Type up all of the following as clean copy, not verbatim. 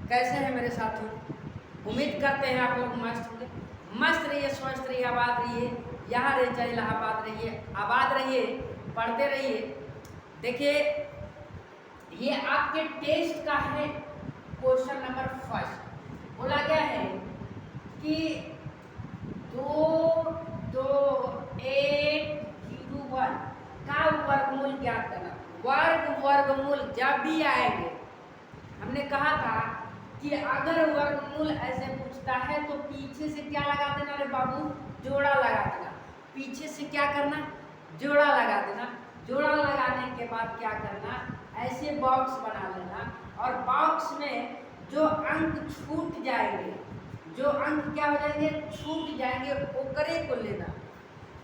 कैसे हैं मेरे साथियों? उम्मीद करते हैं आप लोग मस्त होंगे। मस्त रहिए, स्वस्थ रहिए, आबाद रहिए। यहाँ रहे चाहे इलाहाबाद रहिए, आबाद रहिए, पढ़ते रहिए। देखिए, ये आपके टेस्ट का है क्वेश्चन नंबर फर्स्ट। बोला गया है कि 2, 2, 8, 1 का वर्गमूल ज्ञात करना। वर्गमूल जब भी आएंगे, हमने कहा था कि अगर वर्गमूल ऐसे पूछता है तो पीछे से क्या लगा देना रे बाबू? जोड़ा लगा देना। पीछे से क्या करना? जोड़ा लगा देना। जोड़ा लगाने के बाद क्या करना? ऐसे बॉक्स बना लेना और बॉक्स में जो अंक छूट जाएंगे, जो अंक क्या हो जाएंगे? छूट जाएंगे, ओकरे को लेना।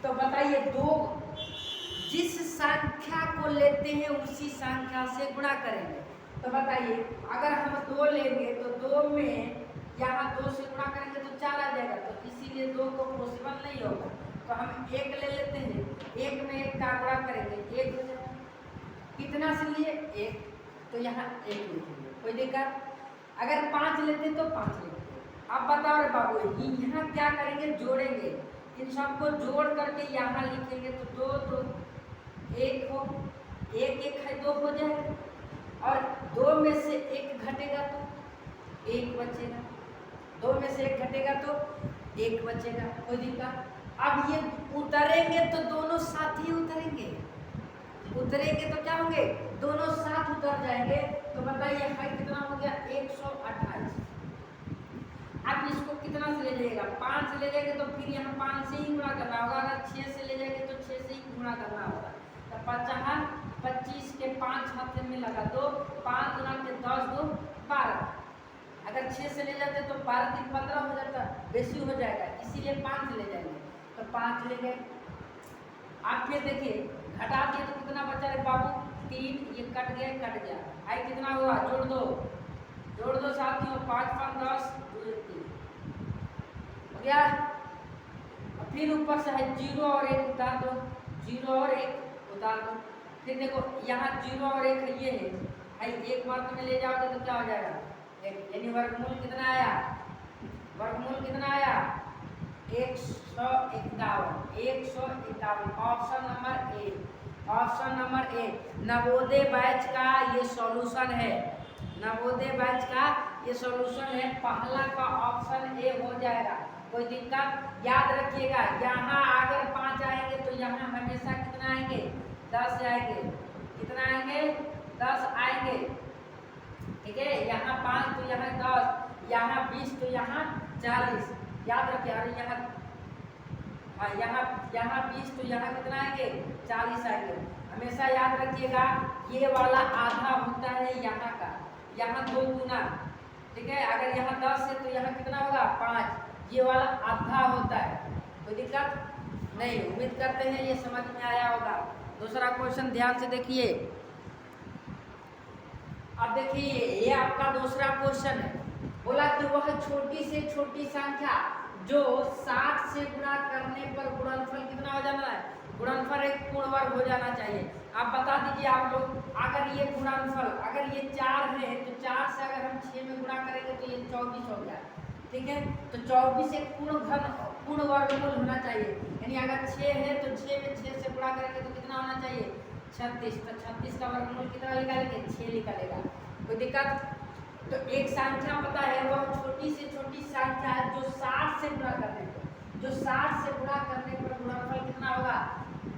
तो बताइए, दो जिस संख्या को लेते हैं उसी संख्या से गुणा करेंगे। तो बताइए, अगर हम 2 लेंगे तो 2 में यहाँ 2 से गुणा करेंगे तो 4 आ जाएगा, तो इसीलिए 2 को पॉसिबल नहीं होगा। तो हम 1 ले लेते हैं, 1 में 1 का गुणा करेंगे, 1 हो जाएगा। कितना से लिए? 1, तो यहाँ 1 लिखेंगे, कोई दिक्कत? अगर 5 लेते तो 5 लेंगे। अब बताओ रे बाबू, यहाँ क्या करेंगे? जोड़ेंगे। इन सबको जोड़ करके यहाँ लिखेंगे तो 2, 2, 1 हो, 1, 1 है 2 हो जाएगा। और 2 में से 1 घटेगा तो 1 बचेगा। 2 में से 1 घटेगा तो 1 बचेगा, कोई दिक्कत? अब ये उतरेंगे तो दोनों साथ ही उतरेंगे। उतरेंगे तो क्या होंगे? दोनों साथ उतर जाएंगे। तो बताइए है कितना हो गया? 128। अब इसको कितना से ले जाएगा? 5 से ले जाएंगे तो फिर यहाँ 5 से ही गुणा करना होगा। अगर 6 से ले जाएंगे तो 6 से ही गुणा करना होगा। तो 50, 25 के 5 हाथ में लगा दो, 5 गुना के 10, 2, 12। अगर 6 से ले जाते तो 12 3 15 हो जाता, बेसी हो जाएगा, इसीलिए 5 से ले जाएंगे। तो 5 ले गए। आप फिर देखिए, घटा दिए तो कितना बचा रे बाबू? 3, ये कट गया, कट गया। आई कितना हुआ? जोड़ दो साथियों, 5 5 10, 2 3 हो गया। फिर ऊपर से है 0 और 1 उतार दो, 0 और 1 उतार दो। फिर देखो यहाँ 0 और 1 ये है, एक मार्क में ले जाओगे तो क्या हो जाएगा? यानी वर्गमूल कितना आया? वर्गमूल कितना आया? 151। Option number A. Option number A Navodaya batch का ये सॉल्यूशन है। नवोदय बैच का ये सॉल्यूशन है। पहला का ऑप्शन ए हो जाएगा, कोई दिक्कत? याद रखिएगा, यहाँ अगर 5 आएंगे तो यहाँ हमेशा कितना आएंगे? 10 आएंगे। कितना आएंगे? 10 आएंगे, ठीक है? यहाँ 5 तो यहाँ 10, यहाँ 20 तो यहाँ 40। याद रखिए। अरे यहाँ 20 तो यहाँ कितना आएंगे? 40 आएंगे। हमेशा याद रखिएगा, ये वाला आधा होता है यहाँ का, यहाँ 2 गुना, ठीक है? अगर यहाँ 10 है तो यहाँ कितना होगा? 5। ये वाला आधा होता है, कोई दिक्कत नहीं। उम्मीद करते हैं ये समझ में आया होगा। दूसरा क्वेश्चन ध्यान से देखिए। अब देखिए, ये आपका दूसरा क्वेश्चन है। बोला कि वह छोटी से छोटी संख्या जो 60 से गुणा करने पर गुणनफल कितना हो जाना है? गुणनफल एक पूर्ण वर्ग हो जाना चाहिए। आप बता दीजिए आप लोग, अगर ये गुणनफल, अगर ये 4 है तो 4 से अगर हम 6 में गुणा करेंगे तो ये 24 हो गया, ठीक है? तो 24 एक पूर्ण वर्गमूल होना चाहिए। यानी अगर 6 है तो 6 में 6 से गुणा करेंगे तो कितना होना चाहिए? 36। तो 36 का वर्गमूल कितना निकालेंगे? 6 निकलेगा, कोई दिक्कत? तो एक संख्या पता है, वह छोटी से छोटी संख्या है जो 60 से गुणा करने पर, गुणनफल कितना होगा?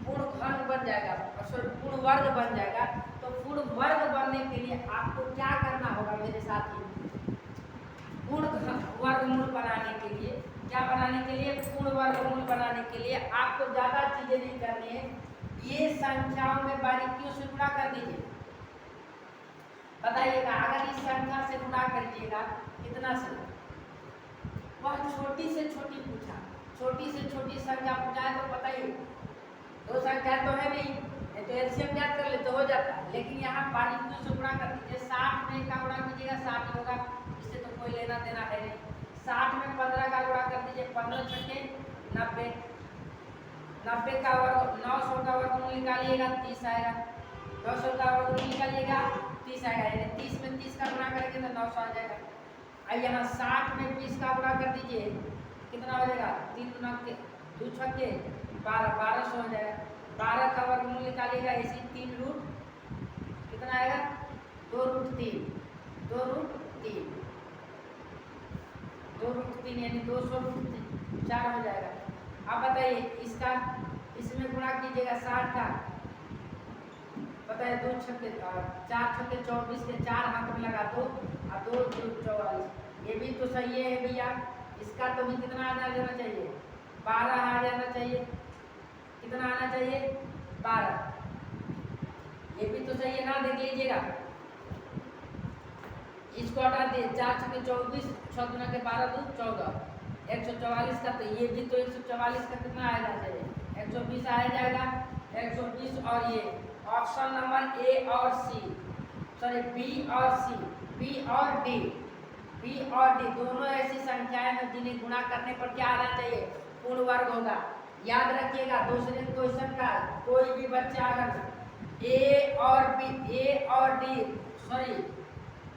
पूर्ण घन बन जाएगा, सॉरी पूर्ण वर्ग बन जाएगा। तो पूर्ण वर्ग बनने के लिए आपको क्या करना होगा मेरे साथी? पूर्ण वर्गमूल बनाने के लिए क्या बनाने के लिए? पूर्ण वर्गमूल बनाने के लिए आपको ज्यादा चीजें नहीं करनी है। ये संख्याओं में बारीकियों से गुणा कर दीजिए। बताइएगा, अगर इस संख्या से गुणा करिएगा कितना से? वह छोटी से छोटी पूछा, छोटी से छोटी संख्या पूछा है तो बताइए, 2 संख्या तो है नहीं, तो एलसीएम ज्ञात कर ले तो हो जाता है। लेकिन यहाँ बारीकियों से गुणा कर दीजिए। 60 में का गुणा कीजिएगा, 60 होगा, इससे तो कोई लेना देना है नहीं। 60 में 15 का गुणा कर दीजिए, 15 छक्के 90। 90 का वर्ग, 900 का वर्गमूल निकालिएगा, 30 आएगा। 900 का वर्गमूल निकालिएगा, 30 आएगा। यानी 30 में 30 का गुणा करेंगे तो 900 आ जाएगा। अब यहाँ 60 में 20 का गुणा कर दीजिए, कितना हो जाएगा? 3 गुना के 2 छक्के 12, 1200 हो जाएगा। 12 का वर्गमूल निकालिएगा, इसी 3 रूट कितना आएगा? 2 रूट 3, 2 रूट 3, 2 रूट 3 यानी 200 रूट 4 हो जाएगा। अब बताइए इसका, इसमें गुणा कीजिएगा 60 का, बताइए 2 छक्के 4 छक्के 24 के 4 हाथ में लगा दो और 2 44, ये भी तो सही है भैया। इसका तो भी कितना आ जाना चाहिए? 12 आ जाना चाहिए। कितना आना चाहिए? 12। ये भी तो सही है ना, देख लीजिएगा। इसको हटा दिए, 4 छक्के 24, 6 गुना के 12 2 14, 144 का, तो ये भी तो 144 का कितना आ जाना चाहिए? 120 आ जाएगा। 120 और ये ऑप्शन नंबर ए और सी, सॉरी बी और सी, बी और डी, बी और डी दोनों ऐसी संख्याएं हैं जिन्हें गुणा करने पर क्या आना चाहिए? पूर्ण वर्ग होगा। याद रखिएगा, दूसरे क्वेश्चन का कोई भी बच्चा अगर ए और बी, ए और डी, सॉरी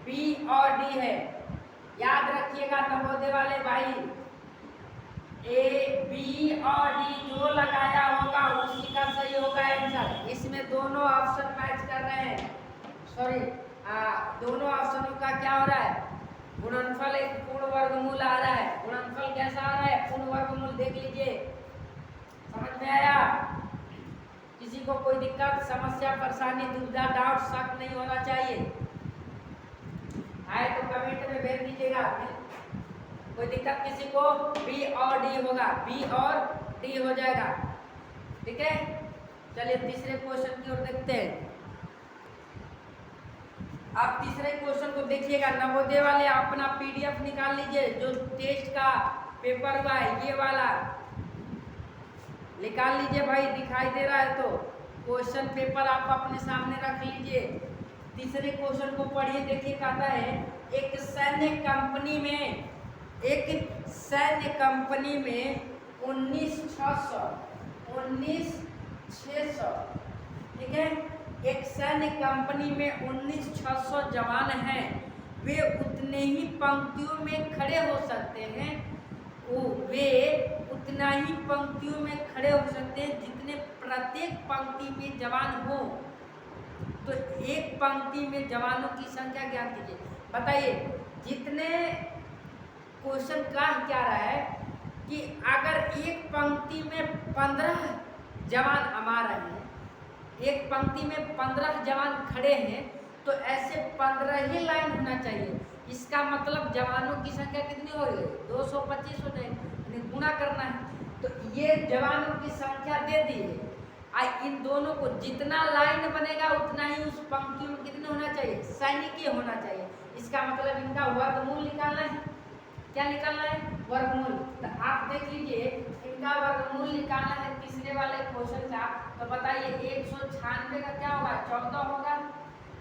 बी और डी है, याद रखिएगा नवोदय वाले भाई, ए बी और डी जो लगाया होगा उसी का सही होगा आंसर। इसमें दोनों ऑप्शन मैच कर रहे हैं, सॉरी दोनों ऑप्शनों का क्या हो रहा है? गुणनफल एक पूर्ण वर्गमूल आ रहा है। गुणनफल कैसा आ रहा है? पूर्ण वर्गमूल। देख लीजिए, समझ में आया? किसी को कोई दिक्कत, समस्या, परेशानी, दुविधा, डाउट, शक नहीं होना चाहिए। आए तो कमेंट में भेज दीजिएगा। कोई दिक्कत किसी को? बी और डी होगा, बी और डी हो जाएगा। ठीक है, चलिए तीसरे क्वेश्चन की ओर देखते हैं। आप तीसरे क्वेश्चन को देखिएगा, नवोदय वाले अपना पीडीएफ निकाल लीजिए, जो टेस्ट का पेपर हुआ है ये वाला निकाल लीजिए भाई। दिखाई दे रहा है तो क्वेश्चन पेपर आप अपने सामने रख लीजिए। तीसरे क्वेश्चन को पढ़िए, देखिए कहता है एक सैन्य कंपनी में 19,600 ठीक है, एक सैन्य कंपनी में 19,600 जवान हैं। वे उतने ही पंक्तियों में खड़े हो सकते हैं, वे उतना ही पंक्तियों में खड़े हो सकते हैं जितने प्रत्येक पंक्ति में जवान हो। तो एक पंक्ति में जवानों की संख्या ज्ञात कीजिए। बताइए, जितने क्वेश्चन का क्या रहा है कि अगर एक पंक्ति में 15 जवान आ रहे हैं, एक पंक्ति में 15 जवान खड़े हैं, तो ऐसे 15 ही लाइन होना चाहिए। इसका मतलब जवानों की संख्या कितनी हो गई? 225 हो जाएगी, गुणा करना है। तो ये जवानों की संख्या दे दी है। इन दोनों को जितना लाइन बनेगा उतना ही उस पंक्ति में कितने होना चाहिए? सैनिक होना चाहिए। इसका मतलब इनका वर्गमूल निकालना है। क्या निकालना है? वर्गमूल। तो आप देख लीजिए, इनका वर्गमूल निकालना है तीसरे वाले क्वेश्चन का। तो बताइए 196 का क्या होगा? 14 होगा।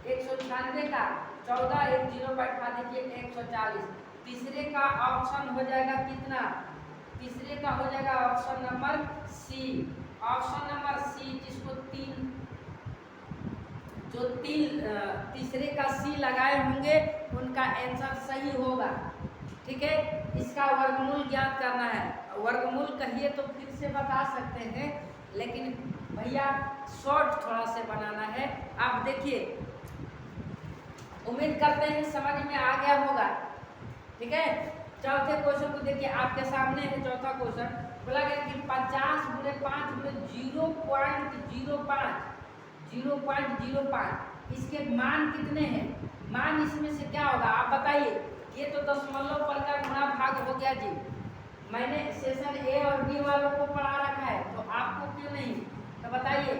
196 का 14, एक जीरो बैठा दीजिए, 140। तीसरे का ऑप्शन हो जाएगा कितना? तीसरे का हो जाएगा option number C. Option number C, जिसको तीसरे का सी लगाए होंगे उनका आंसर सही होगा। ठीक है, इसका वर्गमूल ज्ञात करना है। वर्गमूल कहिए तो फिर से बता सकते हैं, लेकिन भैया शॉर्ट थोड़ा से बनाना है। आप देखिए, उम्मीद करते हैं समझ में आ गया होगा। ठीक है, चौथे क्वेश्चन को देखिए, आपके सामने है चौथा क्वेश्चन। बोला गया कि 50 गुणे 5 गुणे 0.05, इसके मान कितने हैं? मान इसमें से क्या होगा आप बताइए। ये तो दशमलव पर का गुणा भाग हो गया जी। मैंने सेशन ए और बी वालों को पढ़ा रखा है, तो आपको क्यों नहीं? तो बताइए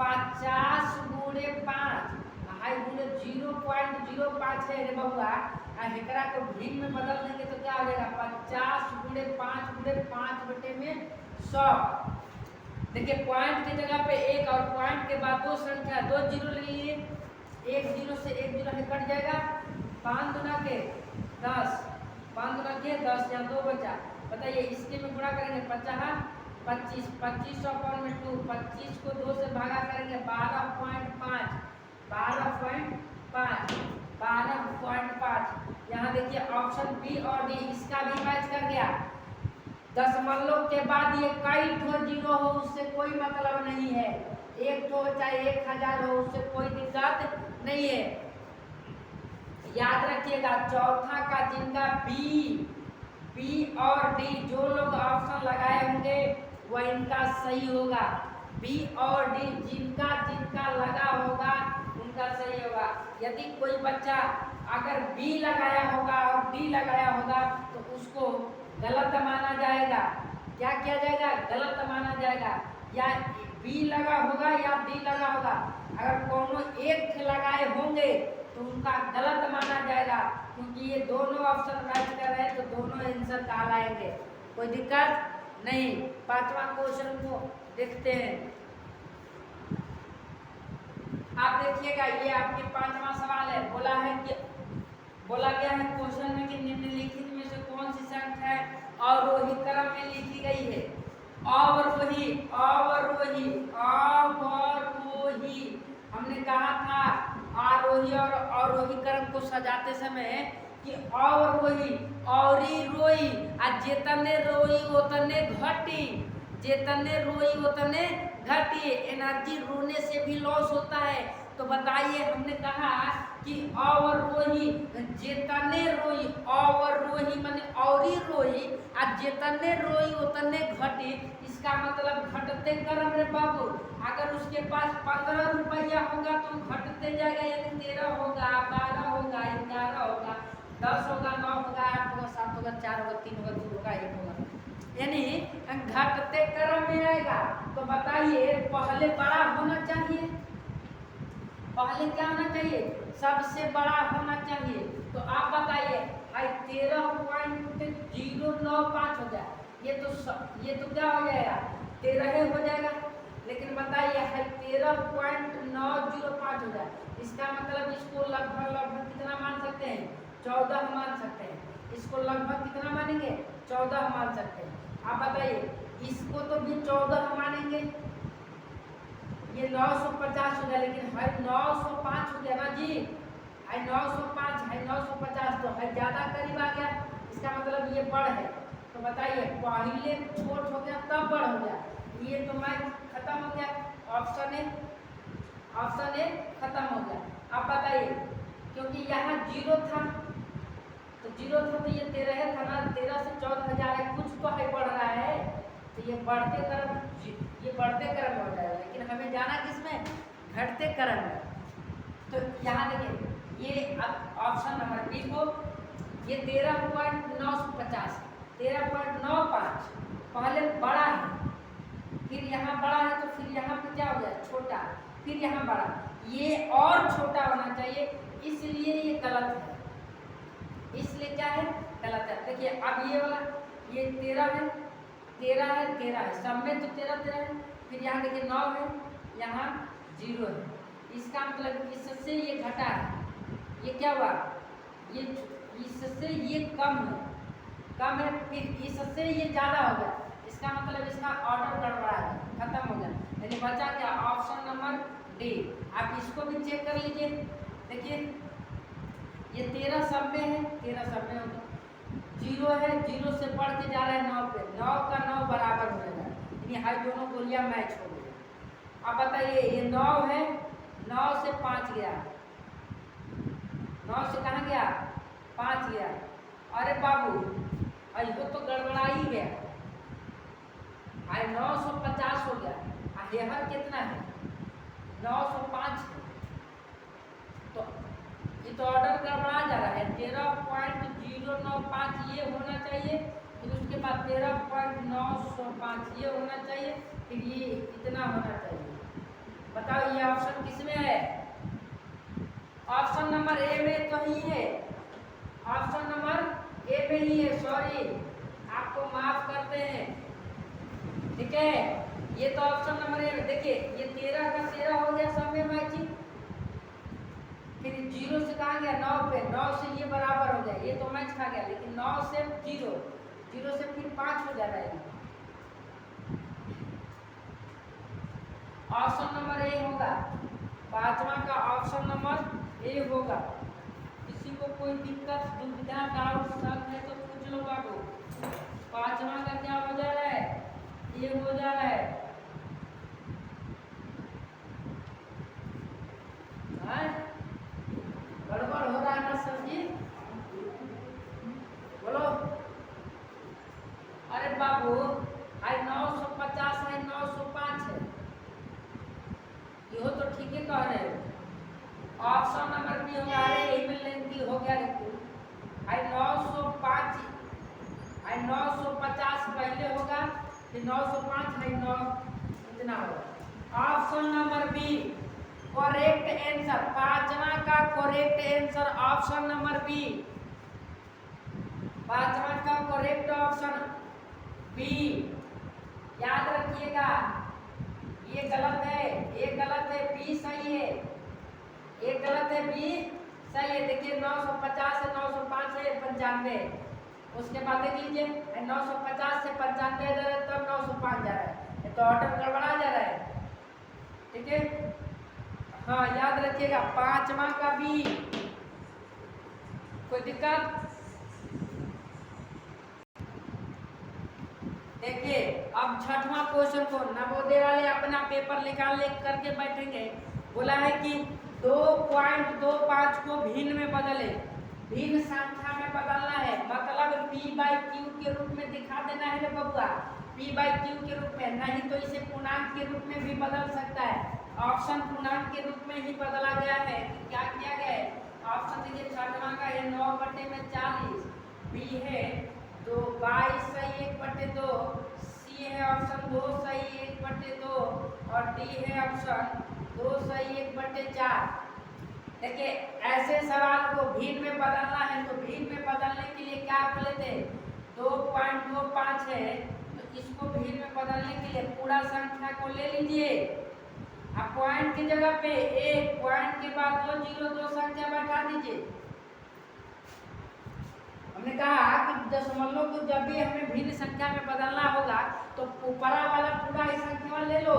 50 गुणे 5 गुणे 0.05 है रे बहुआ। हेकरा को भिन्न में बदल देंगे तो क्या हो जाएगा? 50 गुणे 5 गुणे 5 बटे में 100। देखिए पॉइंट की जगह पे 1 और पॉइंट के बाद 2 संख्या, 2 जीरो ले लीजिए। 1 जीरो से 1 जीरो कट जाएगा। 5 गुना के 10, 5 गुना के 10, यहाँ 2 बचा। बताइए इसके में गुणा करेंगे 50 25, 25/2, 25 को 2 से भागा करेंगे 12.5, 12.5 12.5। यहाँ देखिए ऑप्शन बी और डी इसका भी मैच कर गया। दशमलव के बाद ये कई ठो जीरो हो उससे कोई मतलब नहीं है, एक ठो चाहे 1000 हो उससे कोई दिक्कत नहीं है। याद रखिएगा चौथा का जिनका बी और डी जो लोग ऑप्शन लगाए होंगे वह इनका सही होगा। बी और डी जिनका जिनका लगा होगा उनका सही होगा। यदि कोई बच्चा अगर बी लगाया होगा और डी लगाया होगा तो उसको गलत माना जाएगा। क्या किया जाएगा? गलत माना जाएगा। या बी लगा होगा या डी लगा होगा, अगर कोनो एक लगाए होंगे तो उनका गलत माना जाएगा, क्योंकि ये दोनों ऑप्शन मैच कर रहे हैं तो दोनों आंसर कहलाएंगे, कोई दिक्कत नहीं। पांचवा क्वेश्चन को देखते हैं। आप देखिएगा ये आपके पांचवा सवाल है। बोला गया है क्वेश्चन में कि निम्नलिखित में से कौन सी संख्या अवरोही क्रम में लिखी गई है? अवरोही हमने कहा था आरोही और अवरोही क्रम को सजाते समय कि अवरोही औरी रोई आ जेतने रोई उतने घटी, जेतने रोई उतने घटी। एनर्जी रोने से भी लॉस होता है। तो बताइए हमने कहा कि अवरोही जेतने रोई, अवरोही माने औरी रोई आ जेतने रोई उतने घटी, इसका मतलब घटते क्रम रे बाबू। अगर उसके पास 15 रुपया होगा तो घटते जाएगा, यानी 13 होगा, 12 होगा, 11 होगा, 10 होगा, 9 होगा, 8 होगा, 7 होगा, 4 होगा, 3 होगा, 2 होगा, 1 होगा, यानी घटते क्रम में आएगा। तो बताइए पहले बड़ा होना चाहिए, पहले क्या होना चाहिए? सबसे बड़ा होना चाहिए। तो आप बताइए 13.095 हो जाए, ये तो क्या हो जाएगा? 13 हो जाएगा। लेकिन बताइए 13.905 हो जाए, इसका मतलब इसको लगभग कितना मान सकते हैं? 14 मान सकते हैं। इसको लगभग कितना मानेंगे? 14 मान सकते हैं। आप बताइए इसको तो भी 14 मानेंगे, ये 950 हो गया, लेकिन है 905 हो गया ना जी, है 905 है 950 तो है ज्यादा करीब आ गया, इसका मतलब ये बड़ है। तो बताइए पहले छोट हो गया तब बड़ हो गया, ये तो मैं खत्म हो गया, ऑप्शन ए खत्म हो गया। अब बताइए क्योंकि यहाँ 0 था तो ये 13 था ना, 13 से 14,000 है, कुछ तो है बढ़ रहा है, तो ये बढ़ते क्रम हो जाएगा। लेकिन हमें जाना किसमें? घटते क्रम में। तो यहाँ देखिए ये अब ऑप्शन नंबर बी को ये 13.950 13.95 पहले बड़ा है, फिर यहाँ बड़ा है, तो फिर यहाँ पे क्या हो जाए? छोटा, फिर यहाँ बड़ा, ये और छोटा होना चाहिए, इसलिए ये गलत है। इसलिए क्या है? गलत है। देखिए अब ये वाला ये 13 है, 13 है, सब में तो 13 है। फिर यहाँ देखिए 9 है, यहाँ 0 है, इसका मतलब इससे ये घटा है, ये क्या हुआ? ये इससे ये कम है, फिर इससे ये ज़्यादा हो गया, इसका मतलब इसका ऑर्डर गड़बड़ा है, खत्म हो गया। यानी बचा क्या? Option number D. आप इसको भी चेक कर लीजिए। देखिए ये 13 सब में है, 13 सब में होगा, 0 है, 0 से बढ़ के जा रहा है 9 पे, 9 का 9 बराबर हो जाएगा, यानी हर दोनों गोलियां मैच हो गई। अब बताइए ये 9 है, 9 से 5 गया, 9 से कहाँ गया? 5 गया। अरे बाबू अयो तो गड़बड़ा ही गया, 950 हो गया, हेहर कितना है? 905। तो ये तो ऑर्डर गड़बड़ा जा रहा है। 13.095 ये होना चाहिए, फिर उसके बाद 13.905 ये होना चाहिए, फिर ये इतना होना चाहिए। बताओ ये ऑप्शन किसमें है? ऑप्शन नंबर ए में तो ही है, ऑप्शन नंबर ए में ही है, सॉरी आपको माफ करते हैं, ठीक है। ये तो ऑप्शन नंबर ए में देखिए ये 13 का 13 हो गया, सब में मैचिंग, फिर 0 से कहाँ गया? 9 पे, 9 से ये बराबर हो गया, ये तो मैच खा गया, लेकिन 9 से 0 से फिर 5 हो जा रहा है। ऑप्शन नंबर ए होगा, पांचवा का ऑप्शन नंबर ए होगा। किसी को कोई दिक्कत दुविधा डाउट शक है तो पूछ लो बाबू। पांचवा का क्या हो जा रहा है, ये हो जा रहा है गड़बड़ हो रहा है ना सर जी, बोलो। अरे बाबू आई 950 है 905 है, यो तो ठीक है कह रहे हो। ऑप्शन नंबर बी होगा, अरे यही में लेंथी हो गया रे। आई 905 आई 950 पहले होगा फिर 905 है 9 इतना होगा। Option number B correct answer, पांचवा का correct answer option number B. पांचवा का करेक्ट ऑप्शन बी, याद रखिएगा। ये गलत है, ये गलत है, बी सही है। ये गलत है, बी सही है। देखिए 950 है 905 है 95, उसके बाद देख लीजिए 950 से 95 जा रहा है तब 905 जा रहा है, ये तो ऑर्डर गड़बड़ा जा रहा है। ठीक है, हाँ याद रखिएगा पांचवा का बी। कोई दिक्कत? देखिए अब छठवां क्वेश्चन को नवोदय वाले अपना पेपर निकाल ले करके बैठेंगे। बोला है कि 2.25 को भिन्न में बदले, भिन्न संख्या में बदलना है, मतलब p/q के रूप में दिखा देना है रे बबुआ, p/q के रूप में, नहीं तो इसे पूर्णांक के रूप में भी बदल सकता है। ऑप्शन पूर्णांक के रूप में ही बदला गया है। क्या किया गया है? ऑप्शन देखिए छठवां का है 9/40, बी है तो 22 सही 1/2, सी है ऑप्शन 2 सही 1/2 और डी है ऑप्शन 2 सही 1/4। देखिए ऐसे सवाल को भिन्न में बदलना है तो भिन्न में बदलने के लिए क्या बोले थे, 2.25 है तो इसको भिन्न में बदलने के लिए पूरा संख्या को ले लीजिए। अब पॉइंट की जगह पे एक पॉइंट के बाद 2 जीरो 2 संख्या बैठा दीजिए। हमने कहा कि दशमलव को जब भी हमें भिन्न संख्या में बदलना होगा तो ऊपरा वाला पूरा ही संख्या ले लो।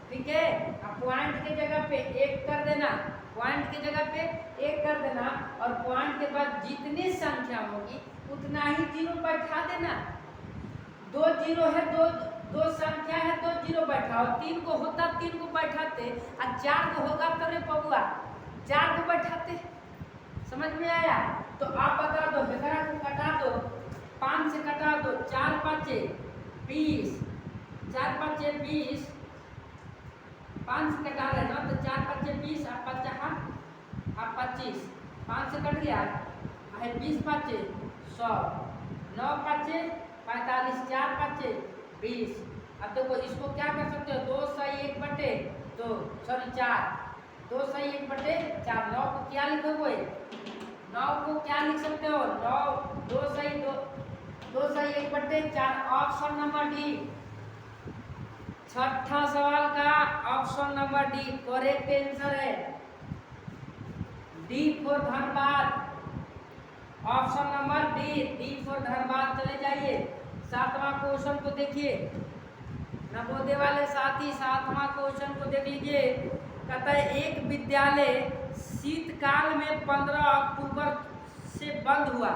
ठीक है, अब पॉइंट की जगह पे एक कर देना, पॉइंट की जगह पे एक कर देना और पॉइंट के बाद जितनी संख्या होगी उतना ही जीरो बैठा देना। 2 जीरो है, दो संख्या है 2 जीरो बैठाओ, 3 को होता 3 को बैठाते और 4 को होगा तो रे बबुआ 4 को बैठाते। समझ में आया? तो आप बता दो, बेकरा को कटा दो, 5 से कटा दो, 4 5 20, 4 5 20, 5 से कटा रहे ना तो 4 5 20 और 25, 5 से कट गया है 20 5 100, 9 5 45, 4 5 20। अब देखो इसको क्या कर सकते हो, 2 सही 1/2, सॉरी 4, 2 सही 1/4, 9 को क्या लिखोगे, 9 को क्या लिख सकते हो, 9 2 सही 1/4, ऑप्शन नंबर डी। छठा सवाल का option number D correct answer है। D for Dhanbad, option number D, D for Dhanbad. चले जाइए सातवां क्वेश्चन को देखिए, नवोदय वाले साथी सातवां क्वेश्चन को देख लीजिए। कहता है एक विद्यालय शीतकाल में 15 अक्टूबर से बंद हुआ।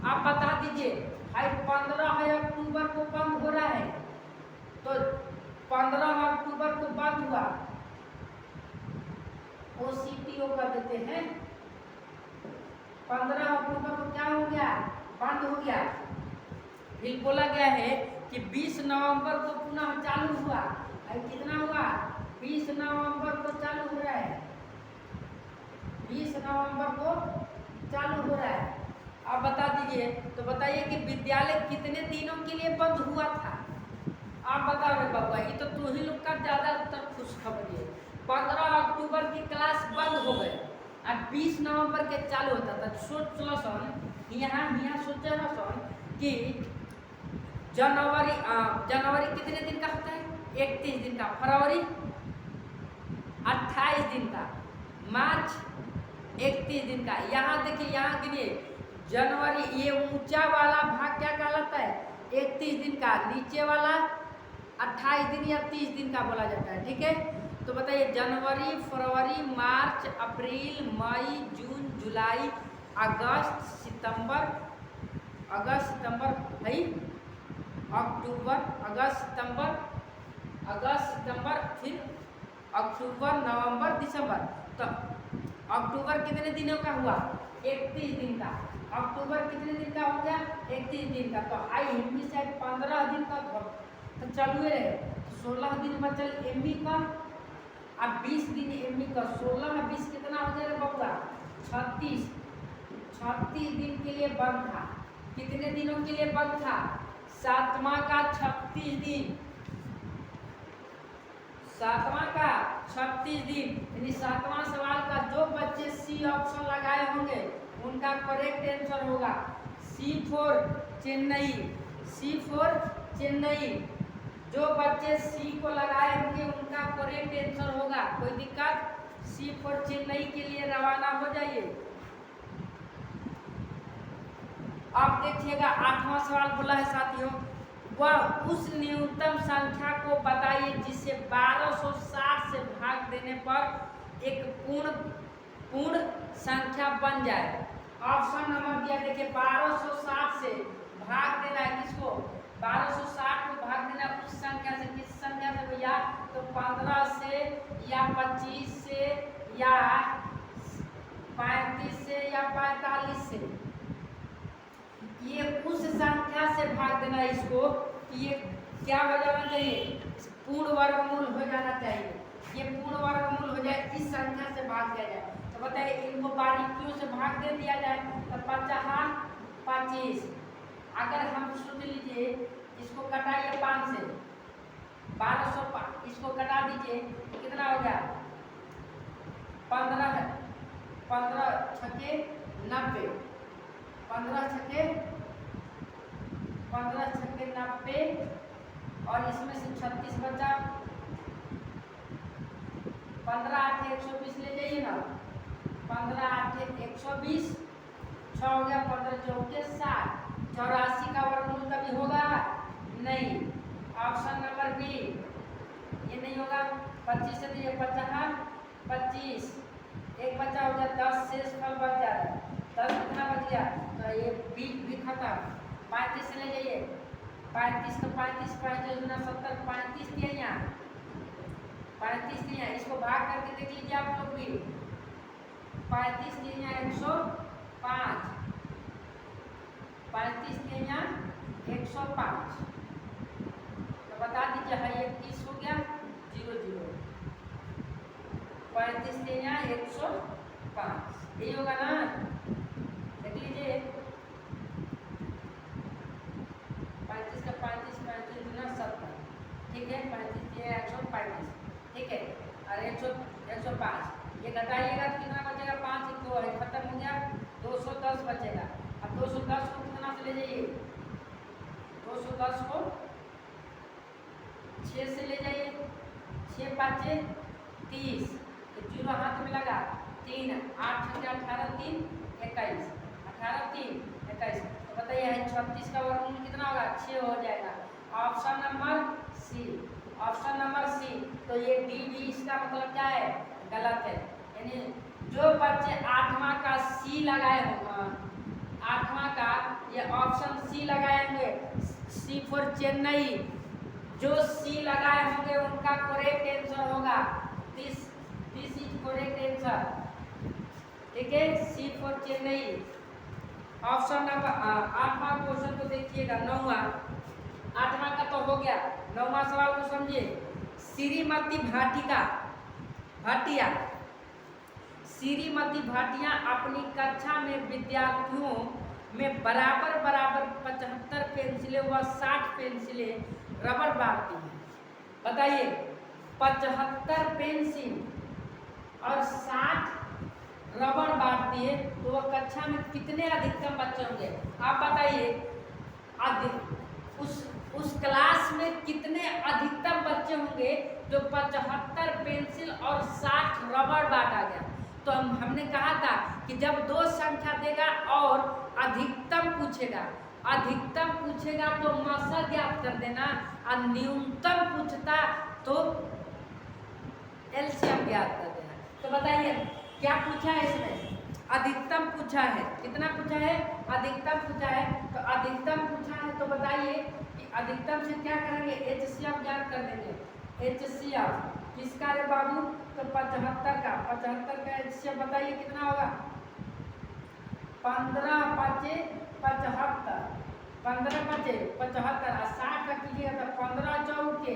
आप बता दीजिए भाई 15 अक्टूबर को बंद हो रहा है तो 15 अक्टूबर को बंद हुआ, OCTO कर देते हैं। 15 अक्टूबर को क्या हो गया, बंद हो गया। फिर बोला गया है कि 20 नवंबर को पुनः चालू हुआ। कितना हुआ, 20 नवंबर को चालू हो रहा है, 20 नवंबर को चालू हो रहा है। आप बता दीजिए, तो बताइए कि विद्यालय कितने दिनों के लिए बंद हुआ था। आप बताओ रे बाबा, ये तो तू ही लोग का ज्यादातर खुशखबरी है। 15 अक्टूबर की क्लास बंद हो गए और 20 नवंबर के चालू होता था। सोच लो सन, यहाँ सोचा ना सन कि जनवरी कितने दिन का होता है, 31 दिन का, फरवरी 28 दिन का, मार्च 31 दिन का। यहाँ देखिए, यहाँ गिनिए जनवरी, ये ऊंचा वाला भाग क्या कहलाता है, 31 दिन का, नीचे वाला 28 दिन या 30 दिन का बोला जाता है। ठीक है, तो बताइए जनवरी, फरवरी, मार्च, अप्रैल, मई, जून, जुलाई, अगस्त सितंबर भाई अक्टूबर, अगस्त सितंबर, फिर अक्टूबर नवंबर दिसंबर। तो अक्टूबर कितने दिनों का हुआ? 31 दिन का। अक्टूबर कितने दिन का हो गया? 31 दिन का। तो आई एमबी शायद 15 दिन का तो चालू रहे, 16 दिन बचल एमबी का, अब 20 दिन एमबी का। 16 में 20 कितना हो जाएगा बबुआ? 36 दिन के लिए बंद था। कितने दिनों के लिए बंद था? 7वां का 36 दिन, 7वां का 36 दिन। यानी 7वां सवाल का जो बच्चे सी ऑप्शन लगाए होंगे उनका करेक्ट आंसर होगा C for Chennai, C for Chennai. जो बच्चे सी को लगाए होंगे उनका करेक्ट आंसर होगा। कोई दिक्कत? सी फॉर चेन्नई के लिए रवाना हो जाइए। अब देखिएगा 8वां सवाल बोला है साथियों, वह उस न्यूनतम संख्या को बताइए जिसे 1260 से भाग देने पर एक पूर्ण संख्या बन जाए। ऑप्शन नंबर दिया, देखिए 1260 से भाग देना है किसको? 1260 को भाग देना उस संख्या से, किस संख्या से भैया? तो 15 से या 25 से या 35 से या 45 से। ये उस संख्या से भाग देना इसको कि ये क्या हो जाना चाहिए? पूर्ण वर्गमूल हो जाना चाहिए। ये पूर्ण वर्गमूल हो जाए, इस संख्या से भाग दिया जाए। तो बताइए इनको बारीकियों से भाग दे दिया जाए तो 50 25। अगर हम सोच लीजिए इसको कटाइए 5 से, 1200 इसको कटा दीजिए कितना हो गया? 15 छके 90, 15 छके 90 और इसमें से 36 बचा। 15 8 120 ले जाइए ना, 15 8 120, 6 हो गया, 15 चौके 60। 84 का वर्गमूल कभी होगा नहीं। ऑप्शन नंबर बी ये नहीं होगा। 25 से दिए 50 25, एक बचा हो गया 10, शेष फल बच जा रहा है। 10 कितना बच गया? तो ये भी खत्म। 35 से ले जाइए, 35 तो 35 गुना 70, 35 दिया यहाँ, 35 दिया। इसको भाग करके देख लीजिए आप लोग भी। 35 दिए यहाँ 105, 35 दिए यहाँ 105। तो बता दीजिए है 21 हो गया 0 0। 35 दिए यहाँ 105, यही होगा ना? देख लीजिए 35 का 35 गुना 70, ठीक है। 35 दिए 135, ठीक है। और 105 ये घटाइएगा तो कितना बचेगा? 5 1 2 है, खत्म हो गया। 210 बचेगा। अब 210 को कितना से ले जाइए? 210 को 6 से ले जाइए, 6 5 30, तो 0 हाथ में लगा, 3 8 18 3 21, 18 3 21। तो बताइए 36 का वर्गमूल कितना होगा? 6 हो जाएगा। Option number C, option number C. तो ये डी बी इसका मतलब क्या है? गलत है। यानी जो बच्चे 8वां का सी लगाए होंगे, 8वां का ये ऑप्शन सी लगाएंगे, सी फॉर चेन्नई, जो सी लगाए होंगे उनका करेक्ट आंसर होगा दिस इज करेक्ट आंसर, ठीक है। C for Chennai. Option number 8वां क्वेश्चन को देखिएगा, 9वां। 8वां का तो हो गया, 9वां सवाल को समझिए। श्रीमती भाटिया अपनी कक्षा में विद्यार्थियों में बराबर 75 पेंसिलें व 60 पेंसिलें रबड़ बांटती हैं। बताइए 75 पेंसिल और 60 रबड़ बांटती है तो वह कक्षा में कितने अधिकतम बच्चे होंगे? आप बताइए उस क्लास में कितने अधिकतम बच्चे होंगे जो 75 पेंसिल और 60 रबड़ बांटा गया। तो हमने कहा था कि जब दो संख्या देगा और अधिकतम पूछेगा तो मसा ज्ञात कर देना, और न्यूनतम पूछता तो एलसीएम ज्ञात कर देना। तो बताइए क्या पूछा है इसमें? अधिकतम पूछा है। कितना पूछा है? अधिकतम पूछा है। तो अधिकतम पूछा है तो बताइए कि अधिकतम से क्या करेंगे? HCF ज्ञात कर देंगे। HCF किसका रे बाबू? तो 75 का। 75 का HCF बताइए कितना होगा? 15 5 75, 15 5 75 और 60 का कीजिएगा तो 15 चौके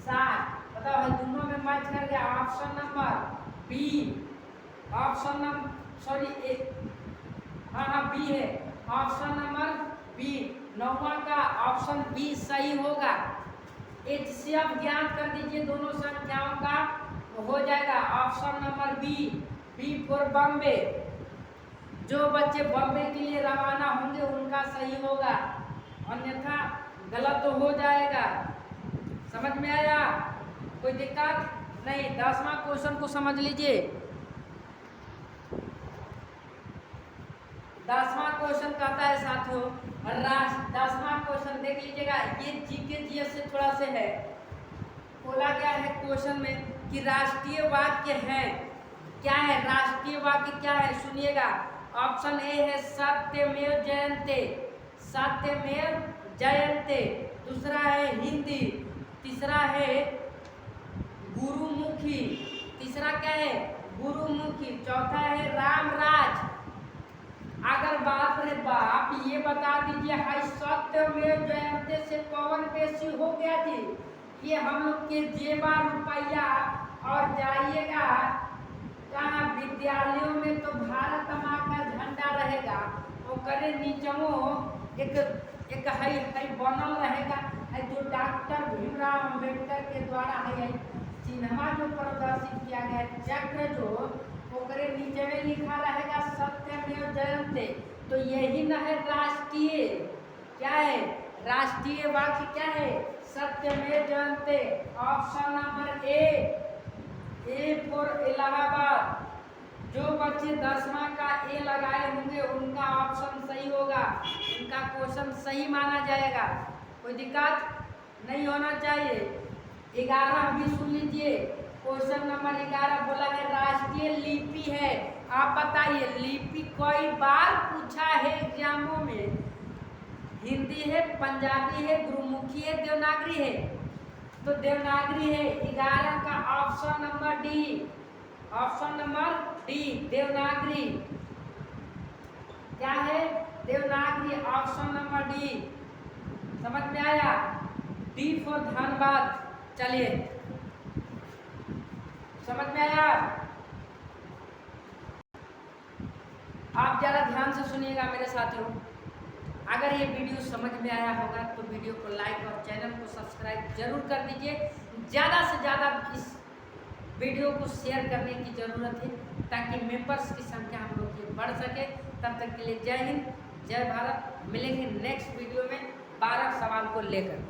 60। बताओ है दोनों में मैच कर गया। Option number B, option number sorry A, हाँ बी है। ऑप्शन नंबर बी 9वां का ऑप्शन बी सही होगा। HCF ज्ञात कर दीजिए दोनों संख्याओं का, हो जाएगा option number B, B for Bombay. जो बच्चे बॉम्बे के लिए रवाना होंगे उनका सही होगा, अन्यथा गलत हो जाएगा। समझ में आया? कोई दिक्कत नहीं। 10वां क्वेश्चन को समझ लीजिए। 10वां क्वेश्चन कहता है साथियों, 10वां क्वेश्चन देख लीजिएगा। ये जीके जीएस से थोड़ा से है। बोला गया है क्वेश्चन में कि राष्ट्रीय वाक्य है। क्या है राष्ट्रीय वाक्य? क्या है सुनिएगा। ऑप्शन ए है सत्यमेव जयते, सत्यमेव जयते। दूसरा है हिंदी। तीसरा है गुरुमुखी। तीसरा क्या है? गुरुमुखी। चौथा है रामराज। अगर बाप रे बाप ये बता दीजिए हाई सत्यमेव जयते से कौन बेसी हो गया जी? ये हम लोग के जेबा रुपया और जाइएगा कहाँ विद्यालयों में तो भारत माँ का झंडा रहेगा, वो करे नीचवो एक है बनल रहेगा है जो डॉक्टर भीमराव अम्बेडकर के द्वारा है चिन्हवा जो प्रदर्शित किया गया चक्र जो वो करे नीचे में लिखा रहेगा सत्यमेव जयते। तो यही न है राष्ट्रीय, क्या है राष्ट्रीय वाक्य? क्या है? सत्यमेव जयते। Option number A for Allahabad. जो बच्चे 10वां का ए लगाए होंगे उनका ऑप्शन सही होगा, उनका क्वेश्चन सही माना जाएगा। कोई दिक्कत नहीं होना चाहिए। 11 भी सुन लीजिए। क्वेश्चन नंबर 11 बोला है राष्ट्रीय लिपि है। आप बताइए लिपि कई बार पूछा है एग्जामों में। हिंदी है, पंजाबी है, गुरुमुखी है, देवनागरी है। तो देवनागरी है। 11 का option number D, option number D Devanagari. क्या है? देवनागरी। Option number D. समझ में आया? D for Dhanbad. चलिए समझ में आया? आप जरा ध्यान से सुनिएगा मेरे साथियों। अगर ये वीडियो समझ में आया होगा तो वीडियो को लाइक और चैनल को सब्सक्राइब जरूर कर दीजिए। ज़्यादा से ज़्यादा इस वीडियो को शेयर करने की ज़रूरत है ताकि मेंबर्स की संख्या हम लोग की बढ़ सके। तब तक के लिए जय हिंद, जय भारत। मिलेंगे नेक्स्ट वीडियो में 12 सवाल को लेकर।